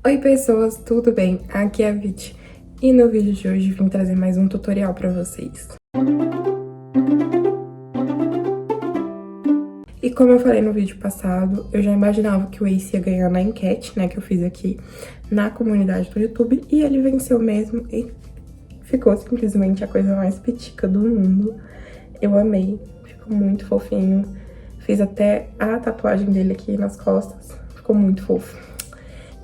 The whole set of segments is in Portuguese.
Oi pessoas, tudo bem? Aqui é a Vit e no vídeo de hoje vim trazer mais um tutorial pra vocês. E como eu falei no vídeo passado, eu já imaginava que o Ace ia ganhar na enquete, né, que eu fiz aqui na comunidade do YouTube, e ele venceu mesmo e ficou simplesmente a coisa mais pitica do mundo. Eu amei, ficou muito fofinho, fiz até a tatuagem dele aqui nas costas, ficou muito fofo.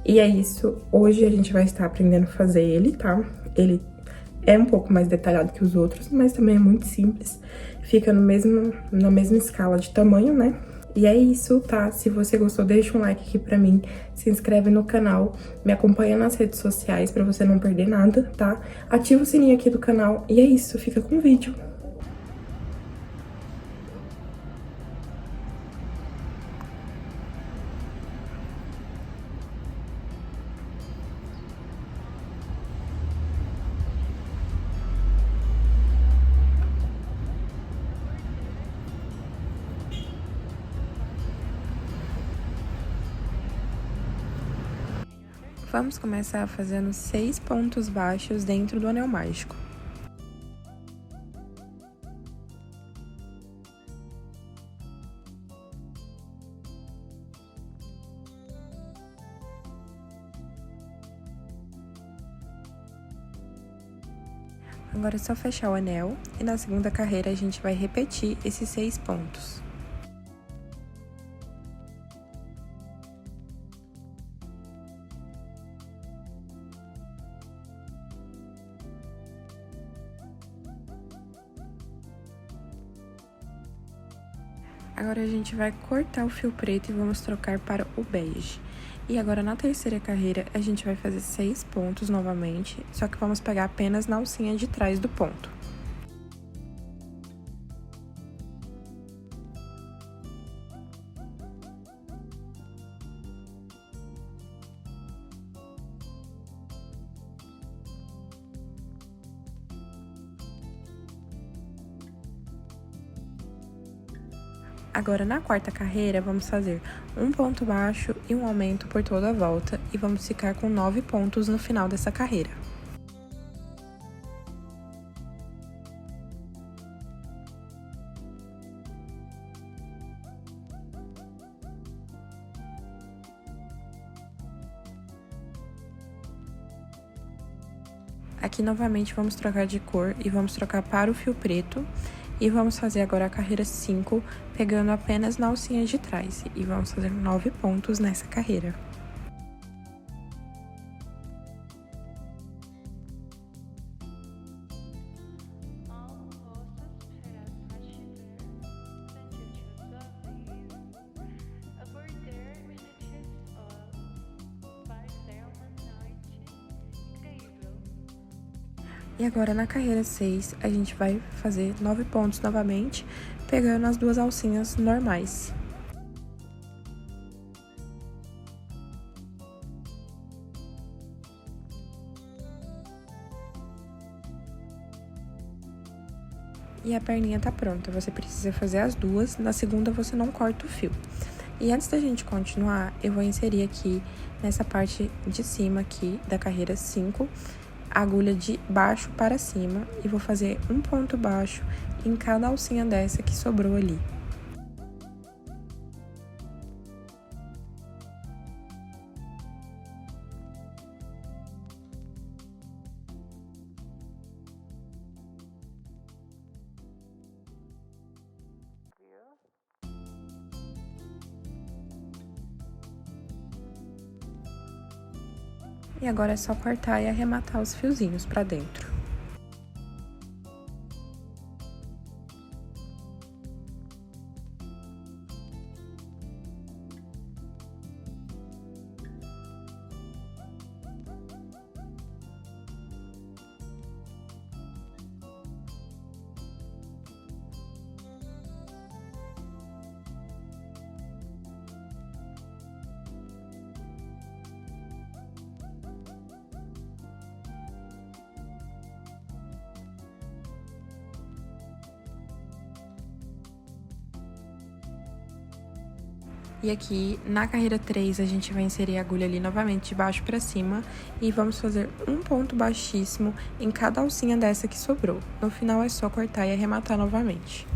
E é isso, hoje a gente vai estar aprendendo a fazer ele, tá? Ele é um pouco mais detalhado que os outros, mas também é muito simples. Fica na mesma escala de tamanho, né? E é isso, tá? Se você gostou, deixa um like aqui pra mim, se inscreve no canal, me acompanha nas redes sociais pra você não perder nada, tá? Ativa o sininho aqui do canal e é isso, fica com o vídeo. Vamos começar fazendo 6 pontos baixos dentro do anel mágico. Agora é só fechar o anel e na segunda carreira a gente vai repetir esses 6 pontos. Agora a gente vai cortar o fio preto e vamos trocar para o bege. E agora na terceira carreira a gente vai fazer 6 pontos novamente, só que vamos pegar apenas na alcinha de trás do ponto. Agora, na quarta carreira, vamos fazer um ponto baixo e um aumento por toda a volta e vamos ficar com 9 pontos no final dessa carreira. Aqui, novamente, vamos trocar de cor e vamos trocar para o fio preto. E vamos fazer agora a carreira 5, pegando apenas na alcinha de trás. E vamos fazer 9 pontos nessa carreira. E agora, na carreira 6, a gente vai fazer 9 pontos novamente, pegando as duas alcinhas normais. E a perninha tá pronta, você precisa fazer as duas, na segunda você não corta o fio. E antes da gente continuar, eu vou inserir aqui, nessa parte de cima aqui, da carreira 5, a agulha de baixo para cima e vou fazer um ponto baixo em cada alcinha dessa que sobrou ali. E agora é só cortar e arrematar os fiozinhos pra dentro. E aqui, na carreira 3, a gente vai inserir a agulha ali novamente de baixo pra cima e vamos fazer um ponto baixíssimo em cada alcinha dessa que sobrou. No final é só cortar e arrematar novamente.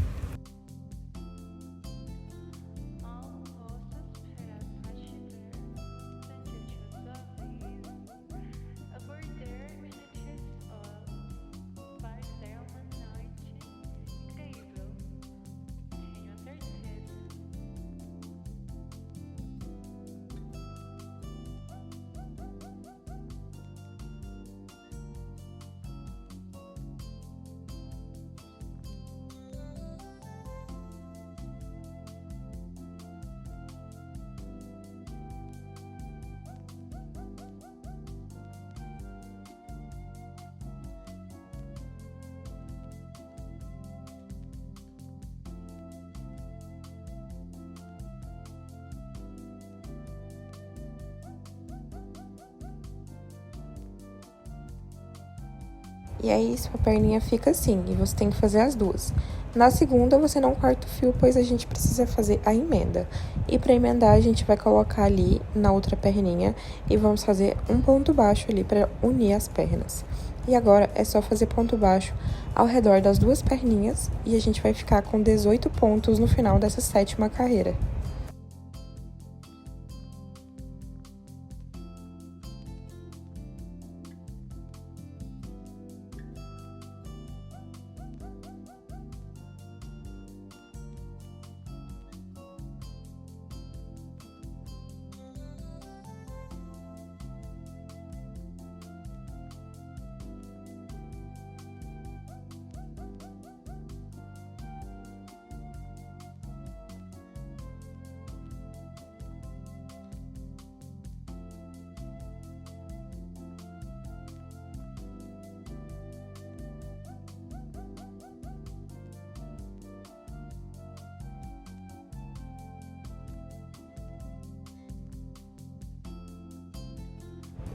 E aí, sua perninha fica assim, e você tem que fazer as duas. Na segunda, você não corta o fio, pois a gente precisa fazer a emenda. E para emendar, a gente vai colocar ali na outra perninha e vamos fazer um ponto baixo ali para unir as pernas. E agora, é só fazer ponto baixo ao redor das duas perninhas e a gente vai ficar com 18 pontos no final dessa 7ª carreira.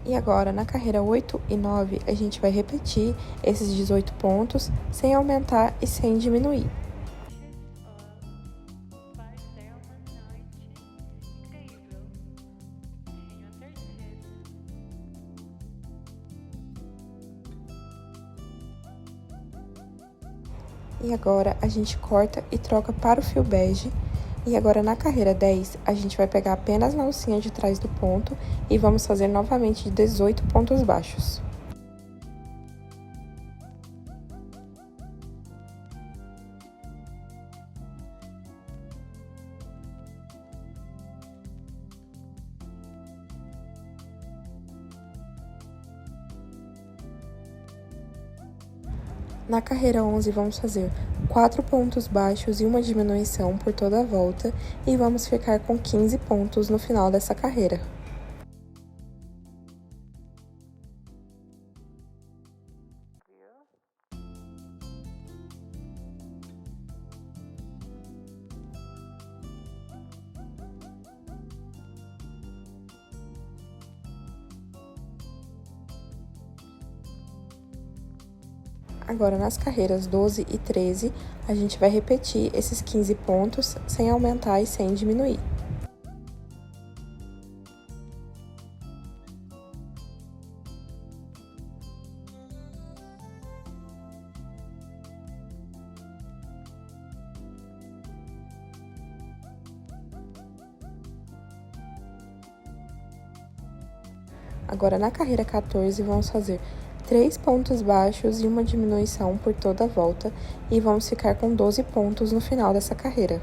E agora, na carreira 8 e 9, a gente vai repetir esses 18 pontos, sem aumentar e sem diminuir. E agora, a gente corta e troca para o fio bege. E agora, na carreira 10, a gente vai pegar apenas na alcinha de trás do ponto e vamos fazer novamente 18 pontos baixos. Na carreira 11, vamos fazer 4 pontos baixos e uma diminuição por toda a volta e vamos ficar com 15 pontos no final dessa carreira. Agora, nas carreiras 12 e 13, a gente vai repetir esses 15 pontos sem aumentar e sem diminuir. Agora, na carreira 14, vamos fazer 3 pontos baixos e uma diminuição por toda a volta e vamos ficar com 12 pontos no final dessa carreira.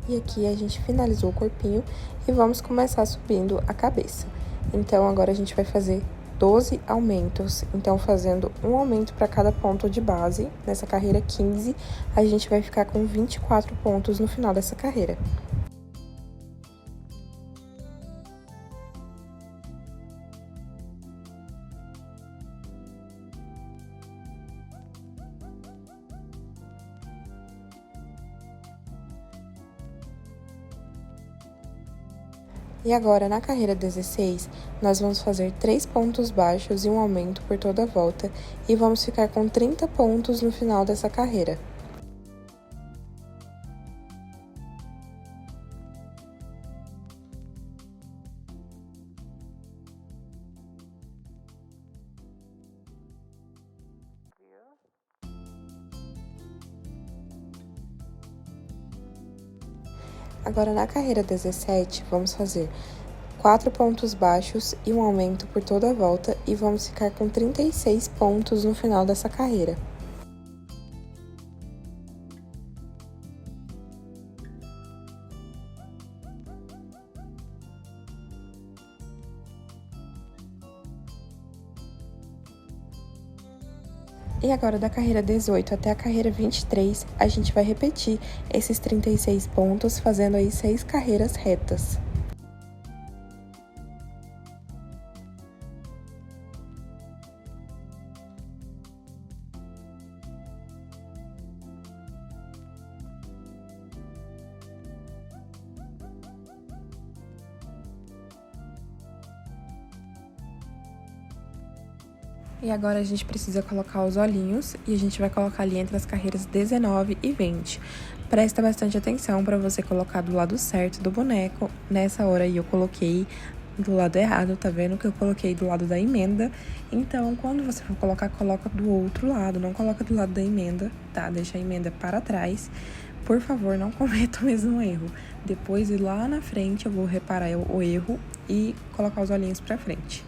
E aqui a gente finalizou o corpinho e vamos começar subindo a cabeça. Então, agora a gente vai fazer 12 aumentos. Então, fazendo um aumento para cada ponto de base, nessa carreira 15, a gente vai ficar com 24 pontos no final dessa carreira. E agora, na carreira 16, nós vamos fazer 3 pontos baixos e um aumento por toda a volta e vamos ficar com 30 pontos no final dessa carreira. Agora, na carreira 17, vamos fazer 4 pontos baixos e um aumento por toda a volta e vamos ficar com 36 pontos no final dessa carreira. E agora, da carreira 18 até a carreira 23, a gente vai repetir esses 36 pontos, fazendo aí 6 carreiras retas. E agora a gente precisa colocar os olhinhos e a gente vai colocar ali entre as carreiras 19 e 20. Presta bastante atenção para você colocar do lado certo do boneco. Nessa hora aí eu coloquei do lado errado, tá vendo que eu coloquei do lado da emenda? Então, quando você for colocar, coloca do outro lado, não coloca do lado da emenda, tá? Deixa a emenda para trás. Por favor, não cometa o mesmo erro. Depois, lá na frente, eu vou reparar o erro e colocar os olhinhos para frente.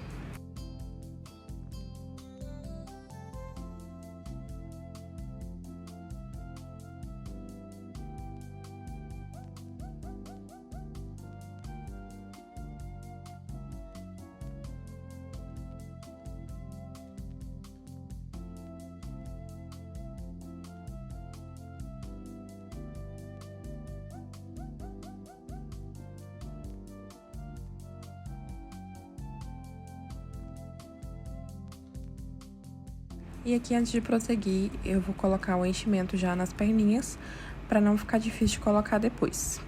E aqui, antes de prosseguir, eu vou colocar o enchimento já nas perninhas, para não ficar difícil de colocar depois.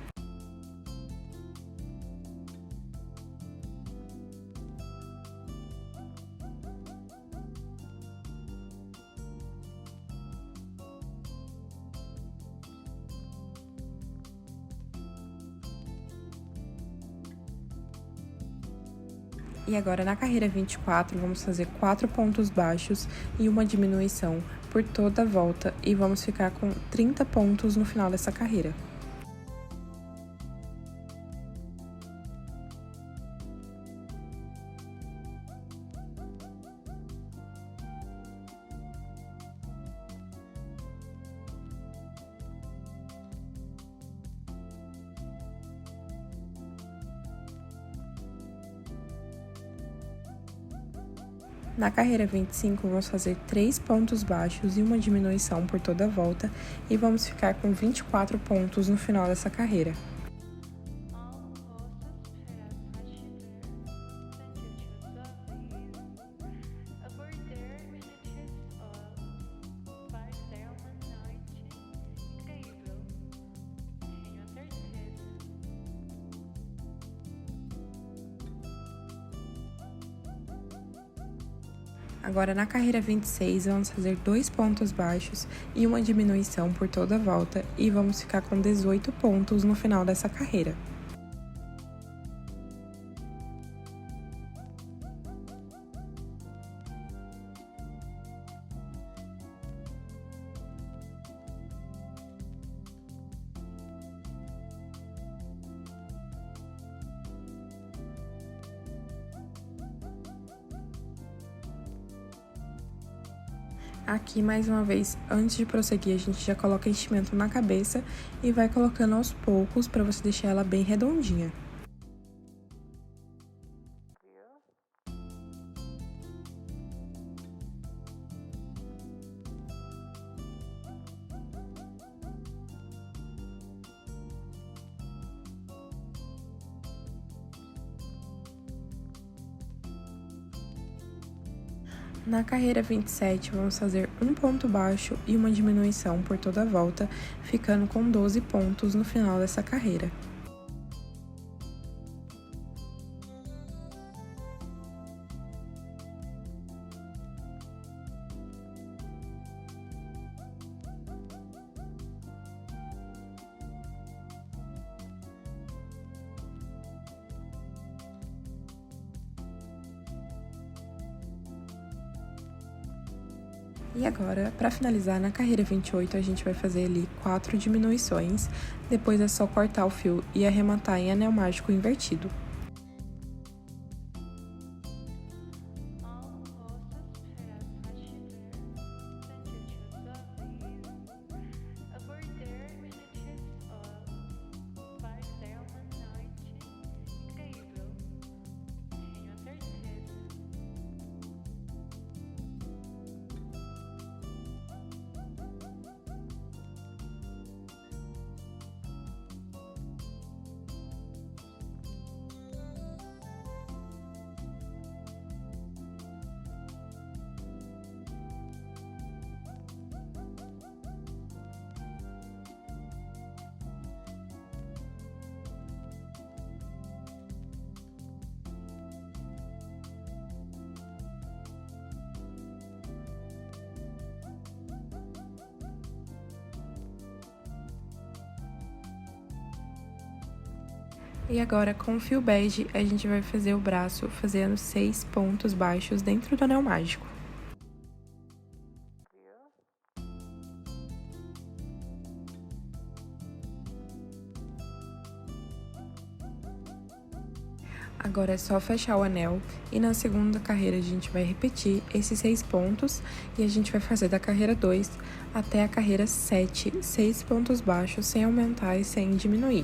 E agora, na carreira 24, vamos fazer 4 pontos baixos e uma diminuição por toda a volta e vamos ficar com 30 pontos no final dessa carreira. Na carreira 25, vamos fazer 3 pontos baixos e uma diminuição por toda a volta e vamos ficar com 24 pontos no final dessa carreira. Agora, na carreira 26, vamos fazer 2 pontos baixos e uma diminuição por toda a volta e vamos ficar com 18 pontos no final dessa carreira. Aqui, mais uma vez, antes de prosseguir, a gente já coloca enchimento na cabeça e vai colocando aos poucos para você deixar ela bem redondinha. Na carreira 27, vamos fazer um ponto baixo e uma diminuição por toda a volta, ficando com 12 pontos no final dessa carreira. E agora, para finalizar, na carreira 28, a gente vai fazer ali 4 diminuições, depois é só cortar o fio e arrematar em anel mágico invertido. E agora, com o fio bege, a gente vai fazer o braço fazendo 6 pontos baixos dentro do anel mágico. Agora é só fechar o anel e na segunda carreira a gente vai repetir esses 6 pontos e a gente vai fazer da carreira 2 até a carreira 7, 6 pontos baixos sem aumentar e sem diminuir.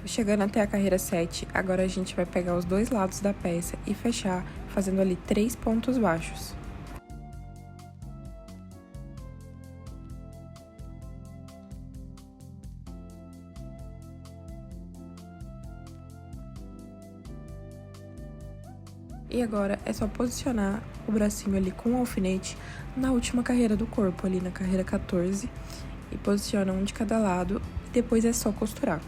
Chegando até a carreira 7, agora a gente vai pegar os dois lados da peça e fechar, fazendo ali 3 pontos baixos. E agora é só posicionar o bracinho ali com o alfinete na última carreira do corpo, ali na carreira 14, e posiciona um de cada lado, e depois é só costurar.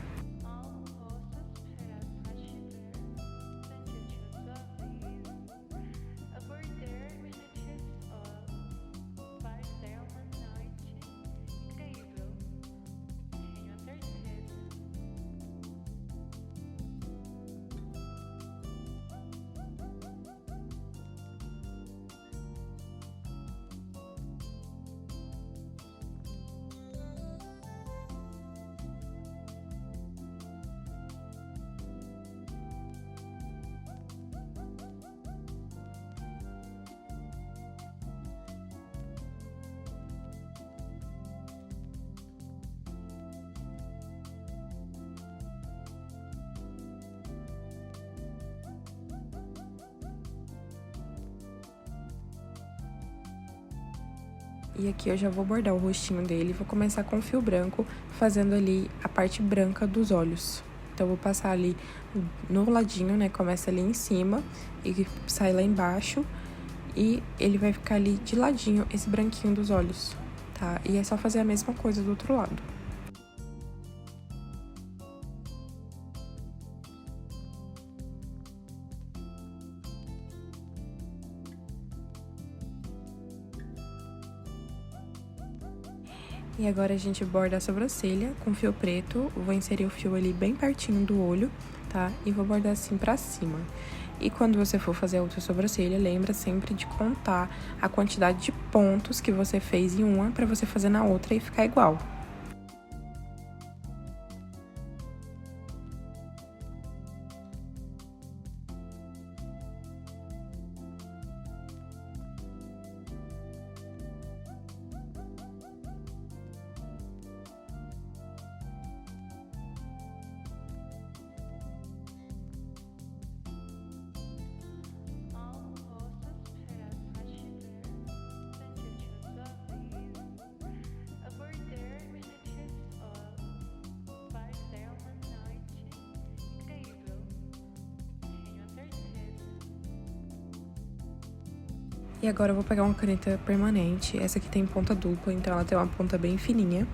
E aqui eu já vou bordar o rostinho dele, vou começar com fio branco, fazendo ali a parte branca dos olhos. Então, eu vou passar ali no ladinho, né, começa ali em cima e sai lá embaixo. E ele vai ficar ali de ladinho, esse branquinho dos olhos, tá? E é só fazer a mesma coisa do outro lado. E agora a gente borda a sobrancelha com fio preto, vou inserir o fio ali bem pertinho do olho, tá? E vou bordar assim pra cima. E quando você for fazer a outra sobrancelha, lembra sempre de contar a quantidade de pontos que você fez em uma pra você fazer na outra e ficar igual. E agora eu vou pegar uma caneta permanente, essa aqui tem ponta dupla, então ela tem uma ponta bem fininha.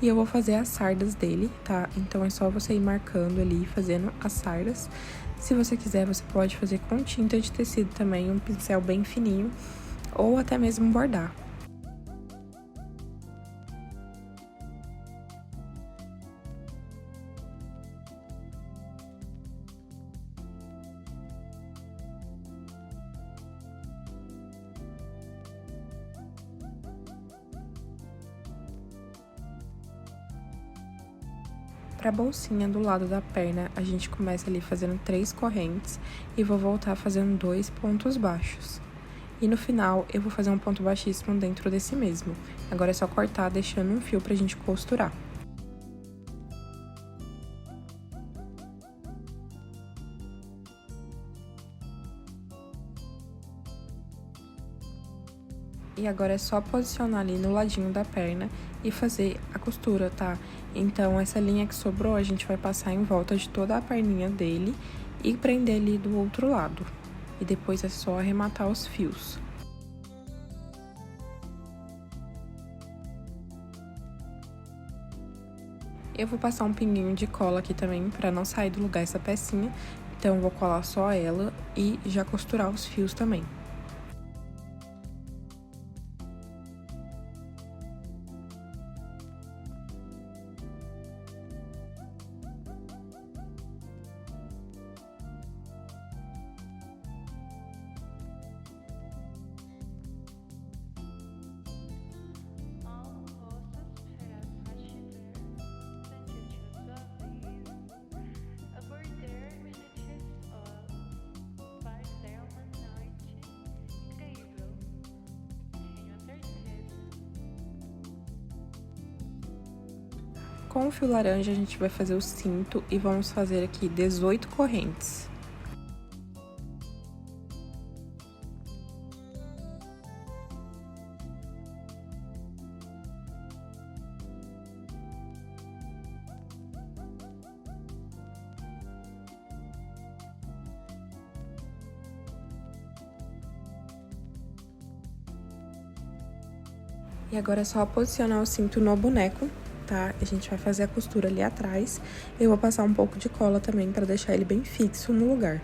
E eu vou fazer as sardas dele, tá? Então é só você ir marcando ali, fazendo as sardas. Se você quiser, você pode fazer com tinta de tecido também, um pincel bem fininho, ou até mesmo bordar. Pra bolsinha do lado da perna, a gente começa ali fazendo 3 correntes e vou voltar fazendo 2 pontos baixos. E no final, eu vou fazer um ponto baixíssimo dentro desse mesmo. Agora é só cortar, deixando um fio pra gente costurar. E agora é só posicionar ali no ladinho da perna e fazer a costura, tá? Então, essa linha que sobrou, a gente vai passar em volta de toda a perninha dele e prender ali do outro lado. E depois é só arrematar os fios. Eu vou passar um pinguinho de cola aqui também, pra não sair do lugar essa pecinha. Então, eu vou colar só ela e já costurar os fios também. Com o fio laranja, a gente vai fazer o cinto e vamos fazer aqui 18 correntes. E agora é só posicionar o cinto no boneco. Tá? A gente vai fazer a costura ali atrás. Eu vou passar um pouco de cola também para deixar ele bem fixo no lugar.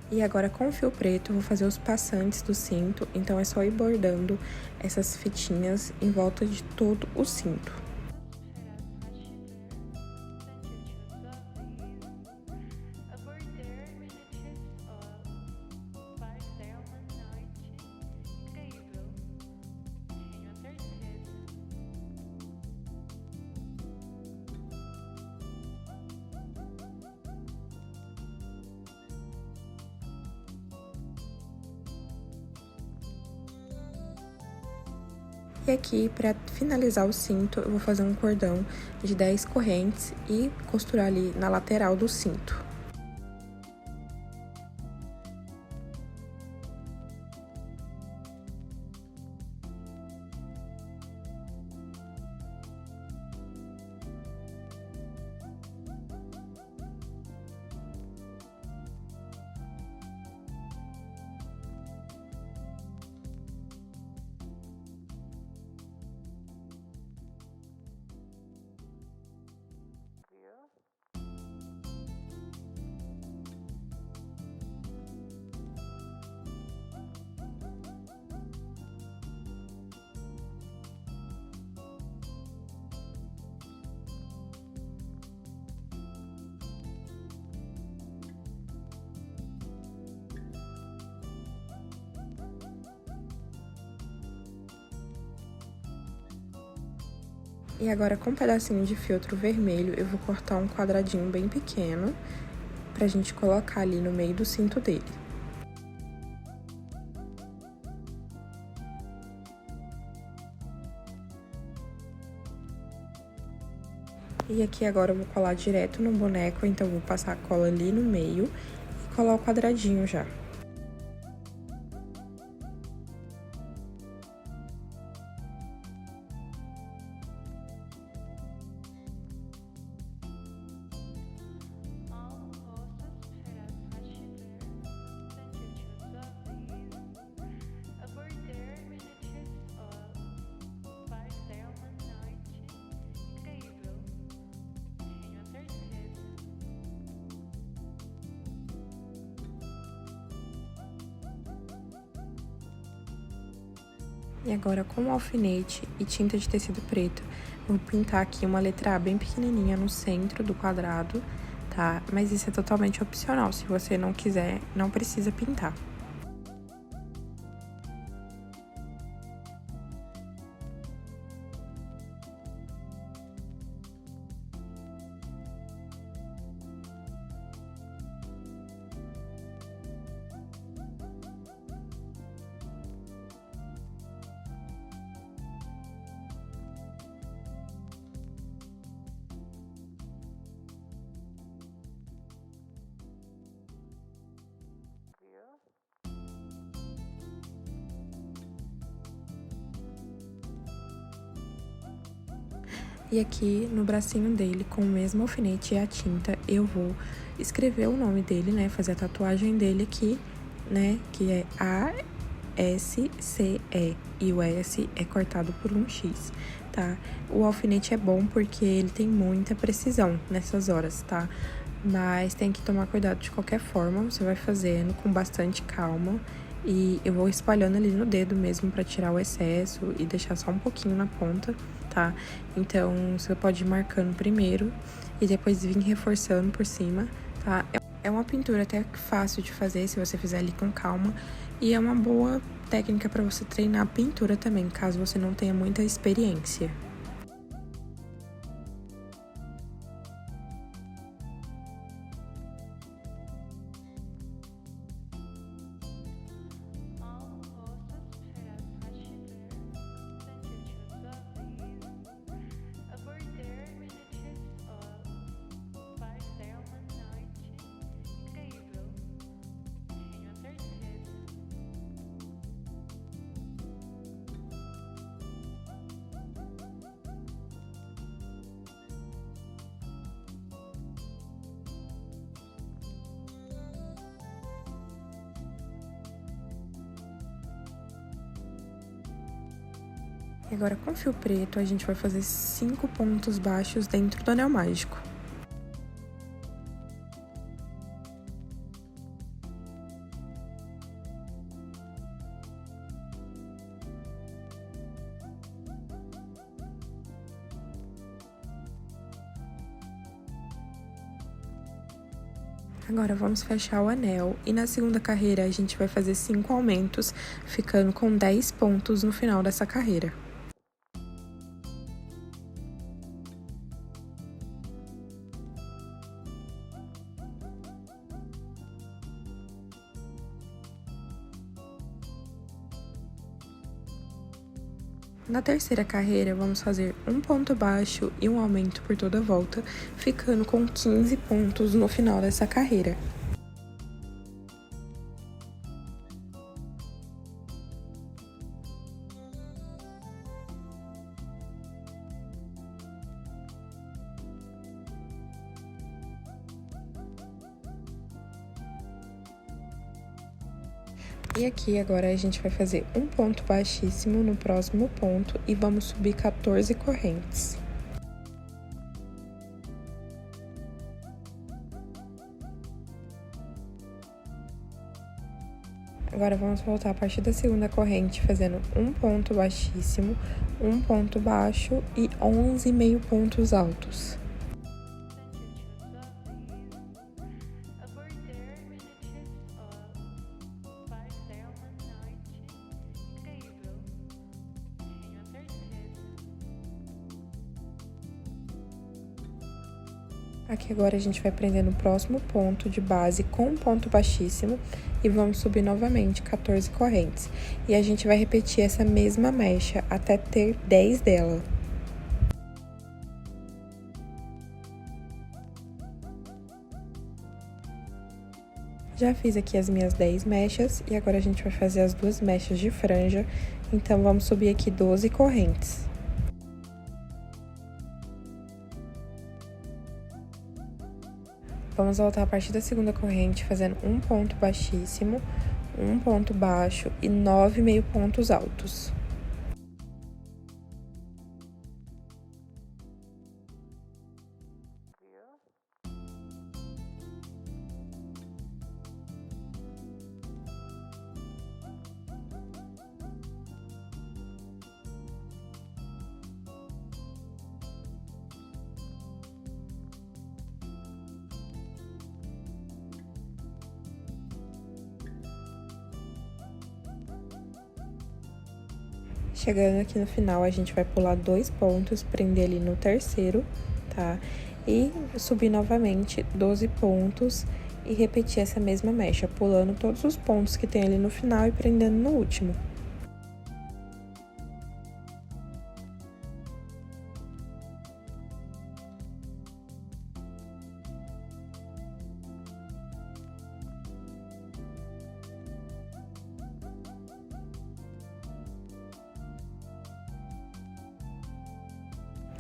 E agora, com o fio preto, eu vou fazer os passantes do cinto, então é só ir bordando essas fitinhas em volta de todo o cinto. E aqui, para finalizar o cinto, eu vou fazer um cordão de 10 correntes e costurar ali na lateral do cinto. E agora, com um pedacinho de feltro vermelho, eu vou cortar um quadradinho bem pequeno pra gente colocar ali no meio do cinto dele. E aqui agora eu vou colar direto no boneco, então eu vou passar a cola ali no meio e colar o quadradinho já. E agora, com o alfinete e tinta de tecido preto, eu vou pintar aqui uma letra A bem pequenininha no centro do quadrado, tá? Mas isso é totalmente opcional, se você não quiser, não precisa pintar. E aqui, no bracinho dele, com o mesmo alfinete e a tinta, eu vou escrever o nome dele, né? Fazer a tatuagem dele aqui, né? Que é A-S-C-E. E o S é cortado por um X, tá? O alfinete é bom porque ele tem muita precisão nessas horas, tá? Mas tem que tomar cuidado de qualquer forma. Você vai fazendo com bastante calma. E eu vou espalhando ali no dedo mesmo pra tirar o excesso e deixar só um pouquinho na ponta, tá? Então, você pode ir marcando primeiro e depois vir reforçando por cima, tá? É uma pintura até fácil de fazer se você fizer ali com calma. E é uma boa técnica pra você treinar a pintura também, caso você não tenha muita experiência. E agora, com fio preto, a gente vai fazer 5 pontos baixos dentro do anel mágico. Agora, vamos fechar o anel e na segunda carreira a gente vai fazer 5 aumentos, ficando com 10 pontos no final dessa carreira. Na terceira carreira, vamos fazer um ponto baixo e um aumento por toda a volta, ficando com 15 pontos no final dessa carreira. E aqui agora a gente vai fazer um ponto baixíssimo no próximo ponto e vamos subir 14 correntes. Agora vamos voltar a partir da segunda corrente fazendo um ponto baixíssimo, um ponto baixo e 11 meio pontos altos. Aqui agora a gente vai prender no próximo ponto de base com um ponto baixíssimo e vamos subir novamente 14 correntes. E a gente vai repetir essa mesma mecha até ter 10 dela. Já fiz aqui as minhas 10 mechas e agora a gente vai fazer as 2 mechas de franja. Então, vamos subir aqui 12 correntes. Vamos voltar a partir da segunda corrente, fazendo um ponto baixíssimo, um ponto baixo e 9 meio pontos altos. Chegando aqui no final, a gente vai pular 2 pontos, prender ali no terceiro, tá? E subir novamente 12 pontos e repetir essa mesma mecha, pulando todos os pontos que tem ali no final e prendendo no último.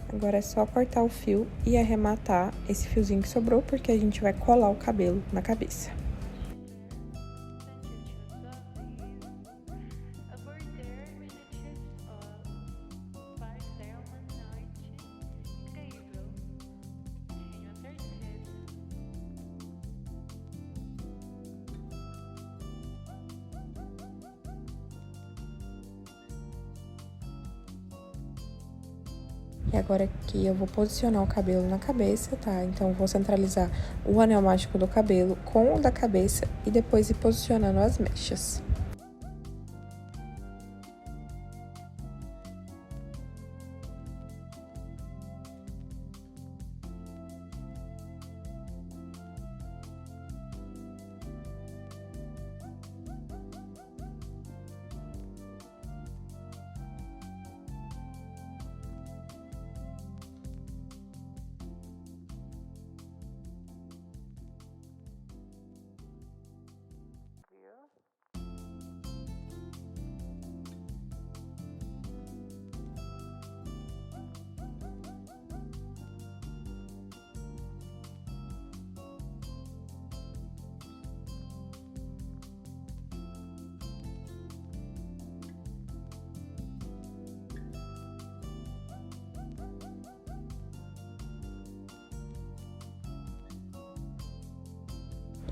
Agora é só cortar o fio e arrematar esse fiozinho que sobrou, porque a gente vai colar o cabelo na cabeça. E agora aqui eu vou posicionar o cabelo na cabeça, tá? Então, vou centralizar o anel mágico do cabelo com o da cabeça e depois ir posicionando as mechas.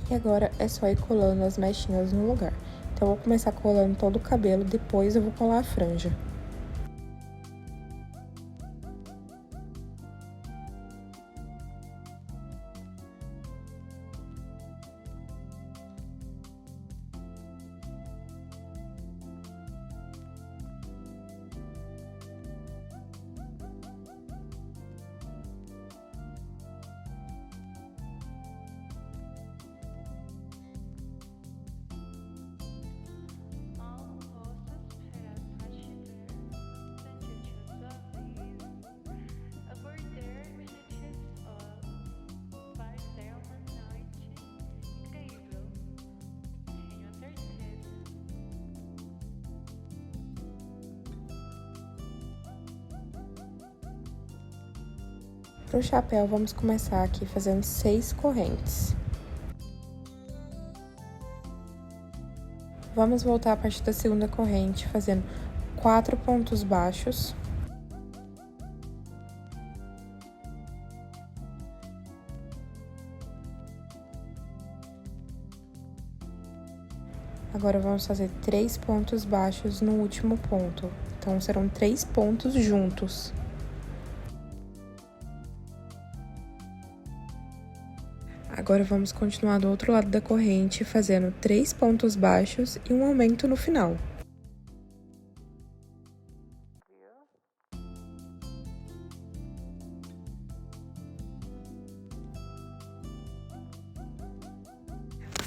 E agora é só ir colando as mechinhas no lugar. Então, eu vou começar colando todo o cabelo, depois eu vou colar a franja. Pro chapéu, vamos começar aqui fazendo 6 correntes. Vamos voltar a partir da segunda corrente, fazendo 4 pontos baixos. Agora, vamos fazer 3 pontos baixos no último ponto. Então, serão 3 pontos juntos. Agora, vamos continuar do outro lado da corrente, fazendo 3 pontos baixos e um aumento no final.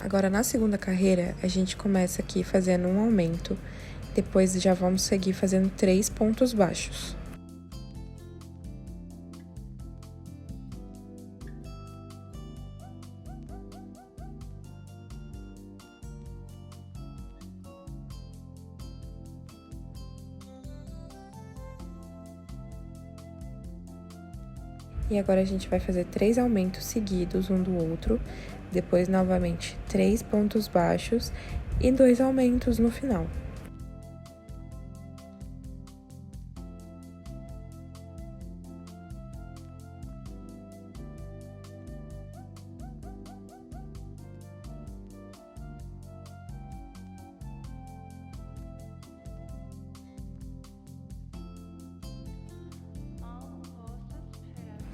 Agora, na segunda carreira, a gente começa aqui fazendo um aumento, depois já vamos seguir fazendo 3 pontos baixos. E agora a gente vai fazer 3 aumentos seguidos um do outro, depois novamente 3 pontos baixos e 2 aumentos no final.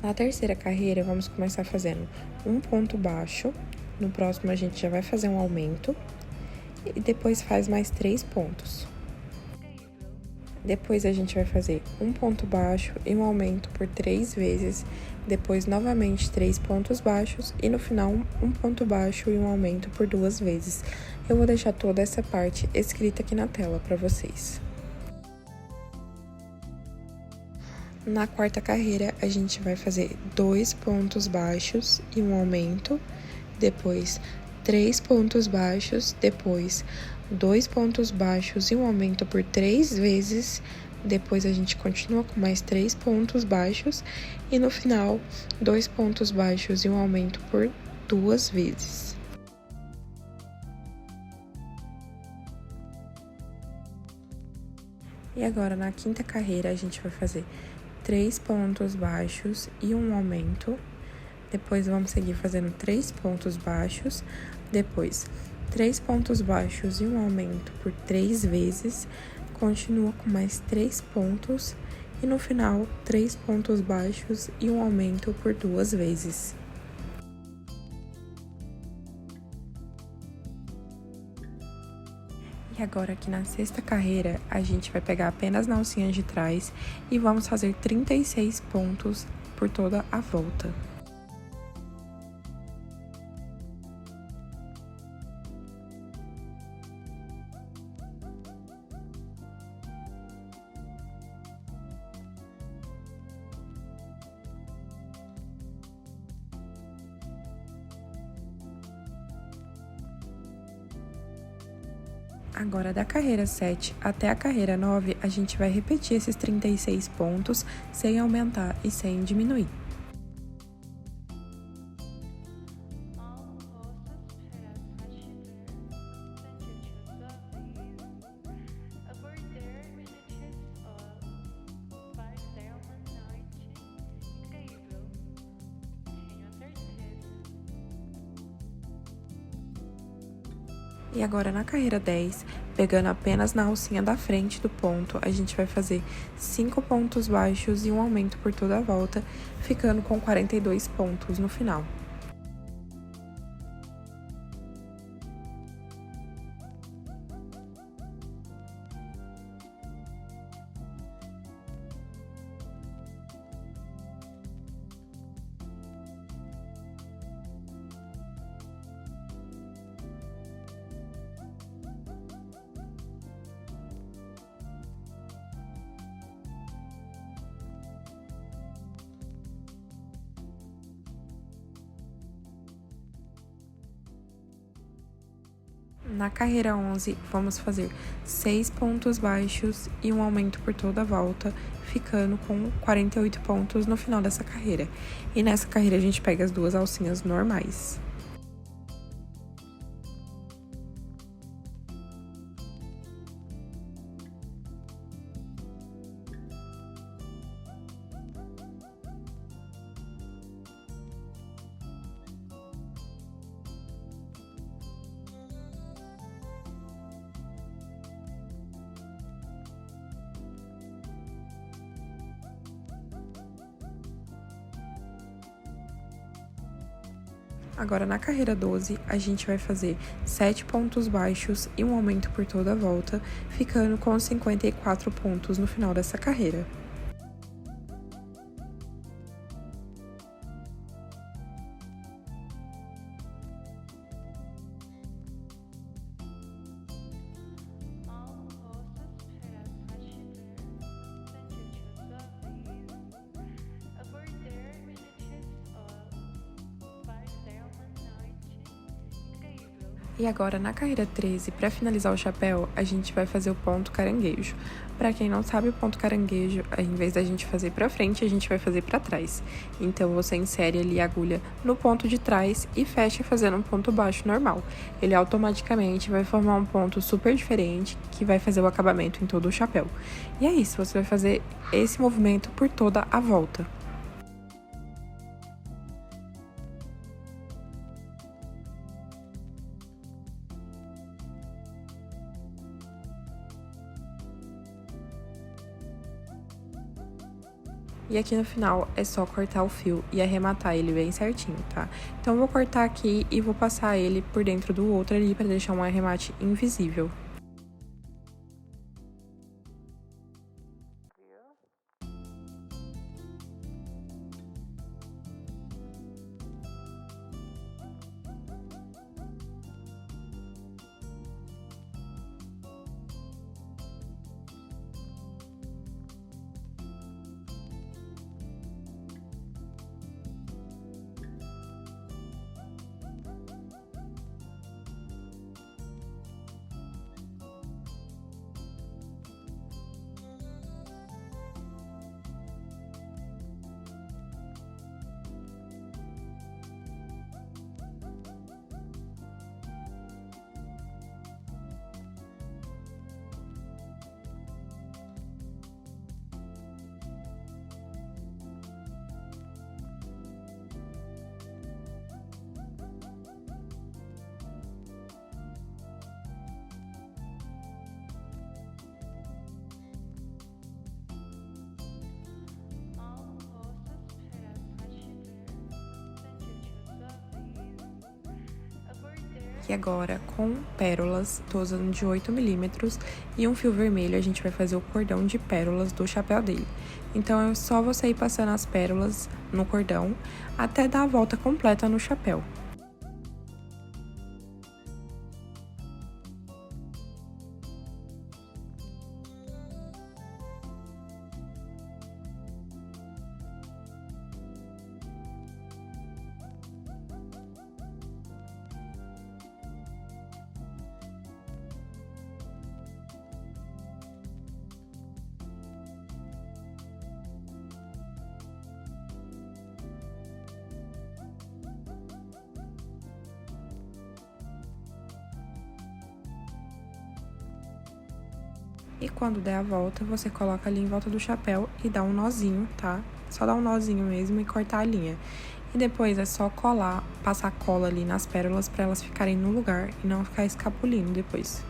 Na terceira carreira, vamos começar fazendo um ponto baixo. No próximo, a gente já vai fazer um aumento. E depois faz mais 3 pontos. Depois, a gente vai fazer um ponto baixo e um aumento por 3 vezes. Depois, novamente, 3 pontos baixos. E no final, um ponto baixo e um aumento por 2 vezes. Eu vou deixar toda essa parte escrita aqui na tela para vocês. Na quarta carreira, a gente vai fazer 2 pontos baixos e um aumento, depois 3 pontos baixos, depois 2 pontos baixos e um aumento por 3 vezes, depois a gente continua com mais 3 pontos baixos e no final, 2 pontos baixos e um aumento por 2 vezes. E agora, na quinta carreira, a gente vai fazer 3 pontos baixos e um aumento. Depois, vamos seguir fazendo 3 pontos baixos. Depois, 3 pontos baixos e um aumento por 3 vezes. Continua com mais 3 pontos. E no final, 3 pontos baixos e um aumento por 2 vezes. E agora aqui na sexta carreira, a gente vai pegar apenas na alcinha de trás e vamos fazer 36 pontos por toda a volta. Agora, da carreira 7 até a carreira 9, a gente vai repetir esses 36 pontos sem aumentar e sem diminuir. E agora, na carreira 10, pegando apenas na alcinha da frente do ponto, a gente vai fazer 5 pontos baixos e um aumento por toda a volta, ficando com 42 pontos no final. Na carreira 11, vamos fazer 6 pontos baixos e um aumento por toda a volta, ficando com 48 pontos no final dessa carreira. E nessa carreira a gente pega as 2 alcinhas normais. Agora, na carreira 12, a gente vai fazer 7 pontos baixos e um aumento por toda a volta, ficando com 54 pontos no final dessa carreira. E agora, na carreira 13, para finalizar o chapéu, a gente vai fazer o ponto caranguejo. Para quem não sabe, o ponto caranguejo, em vez da gente fazer para frente, a gente vai fazer para trás. Então, você insere ali a agulha no ponto de trás e fecha fazendo um ponto baixo normal. Ele automaticamente vai formar um ponto super diferente, que vai fazer o acabamento em todo o chapéu. E é isso, você vai fazer esse movimento por toda a volta. E aqui no final é só cortar o fio e arrematar ele bem certinho, tá? Então eu vou cortar aqui e vou passar ele por dentro do outro ali pra deixar um arremate invisível. E agora, com pérolas, tô usando de 8 milímetros e um fio vermelho, a gente vai fazer o cordão de pérolas do chapéu dele. Então, é só você ir passando as pérolas no cordão até dar a volta completa no chapéu. E quando der a volta, você coloca ali em volta do chapéu e dá um nozinho, tá? Só dá um nozinho mesmo e cortar a linha. E depois é só colar, passar cola ali nas pérolas para elas ficarem no lugar e não ficar escapulindo depois.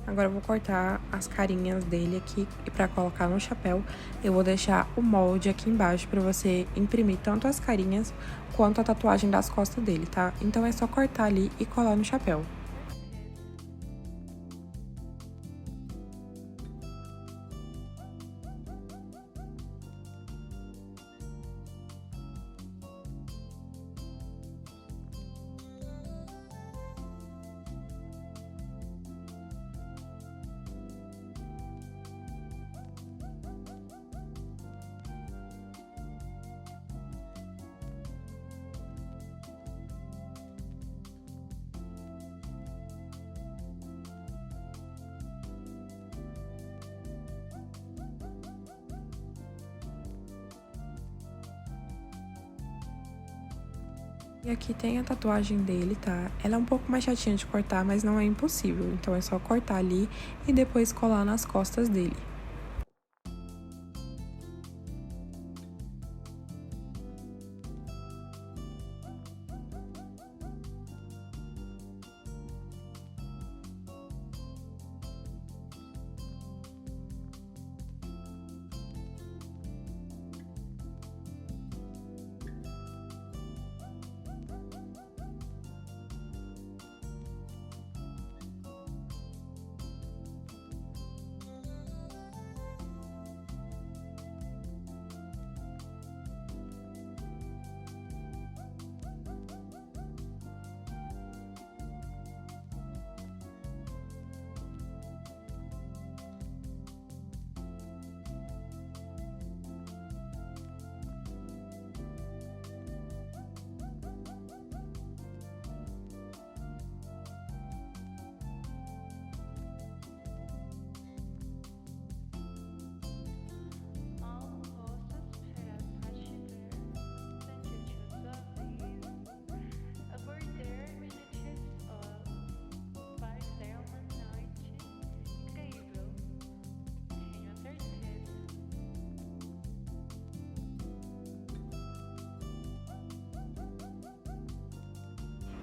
Agora eu vou cortar as carinhas dele aqui e pra colocar no chapéu, eu vou deixar o molde aqui embaixo pra você imprimir tanto as carinhas quanto a tatuagem das costas dele, tá? Então é só cortar ali e colar no chapéu. E aqui tem a tatuagem dele, tá? Ela é um pouco mais chatinha de cortar, mas não é impossível. Então é só cortar ali e depois colar nas costas dele.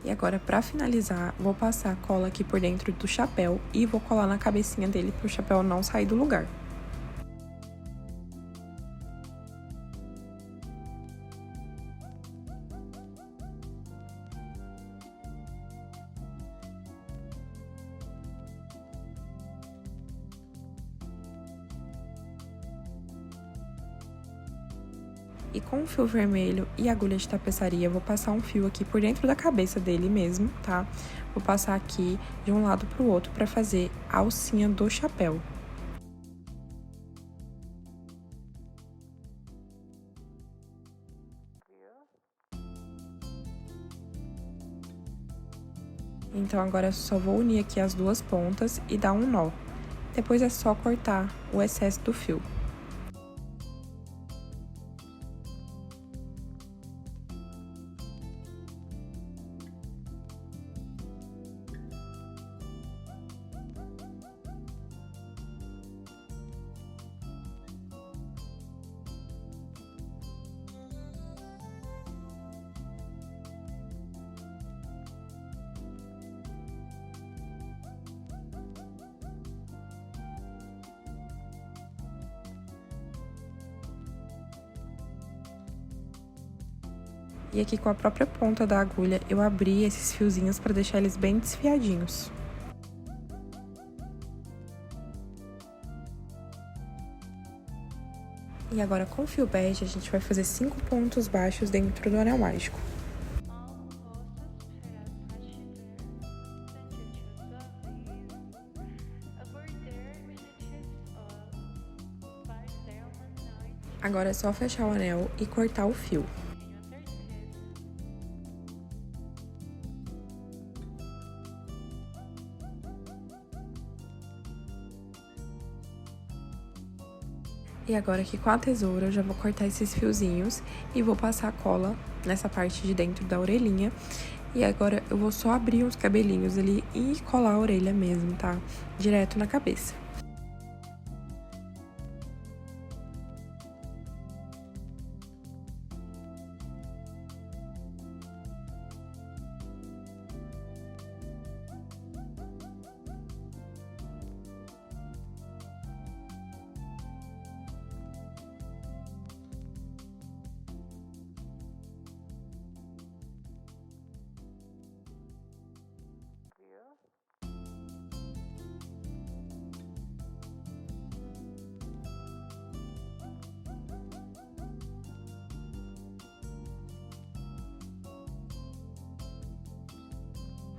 E agora, pra finalizar, vou passar a cola aqui por dentro do chapéu e vou colar na cabecinha dele pro chapéu não sair do lugar. E com o fio vermelho e agulha de tapeçaria, vou passar um fio aqui por dentro da cabeça dele mesmo, tá? Vou passar aqui de um lado pro outro pra fazer a alcinha do chapéu. Então agora eu só vou unir aqui as duas pontas e dar um nó. Depois é só cortar o excesso do fio. E aqui com a própria ponta da agulha, eu abri esses fiozinhos para deixar eles bem desfiadinhos. E agora com o fio bege, a gente vai fazer 5 pontos baixos dentro do anel mágico. Agora é só fechar o anel e cortar o fio. E agora aqui com a tesoura eu já vou cortar esses fiozinhos e vou passar a cola nessa parte de dentro da orelhinha. E agora eu vou só abrir uns cabelinhos ali e colar a orelha mesmo, tá? Direto na cabeça.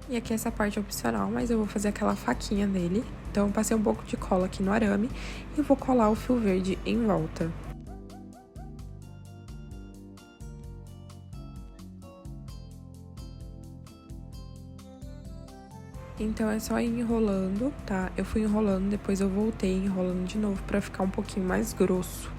E aqui essa parte é opcional, mas eu vou fazer aquela faquinha nele. Então eu passei um pouco de cola aqui no arame e vou colar o fio verde em volta. Então é só ir enrolando, tá? Eu fui enrolando, depois eu voltei enrolando de novo pra ficar um pouquinho mais grosso.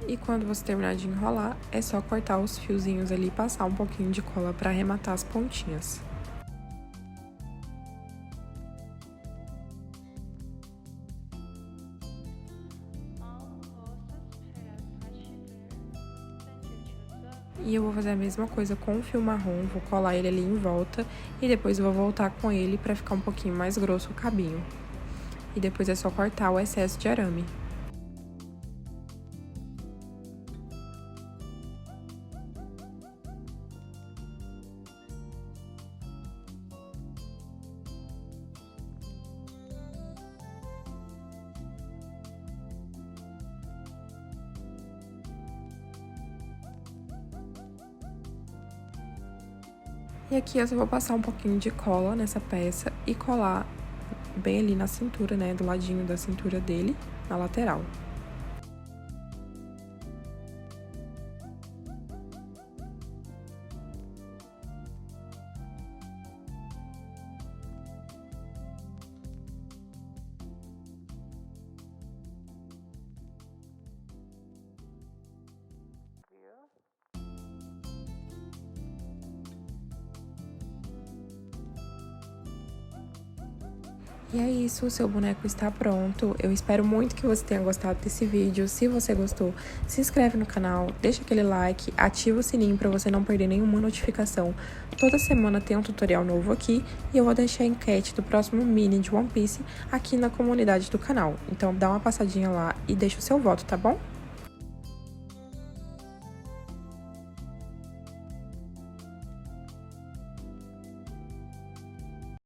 E quando você terminar de enrolar, é só cortar os fiozinhos ali e passar um pouquinho de cola para arrematar as pontinhas. E eu vou fazer a mesma coisa com o fio marrom, vou colar ele ali em volta e depois vou voltar com ele para ficar um pouquinho mais grosso o cabinho. E depois é só cortar o excesso de arame. E aqui eu só vou passar um pouquinho de cola nessa peça e colar bem ali na cintura, né, do ladinho da cintura dele, na lateral. E é isso, o seu boneco está pronto. Eu espero muito que você tenha gostado desse vídeo. Se você gostou, se inscreve no canal, deixa aquele like, ativa o sininho para você não perder nenhuma notificação. Toda semana tem um tutorial novo aqui e eu vou deixar a enquete do próximo mini de One Piece aqui na comunidade do canal. Então dá uma passadinha lá e deixa o seu voto, tá bom?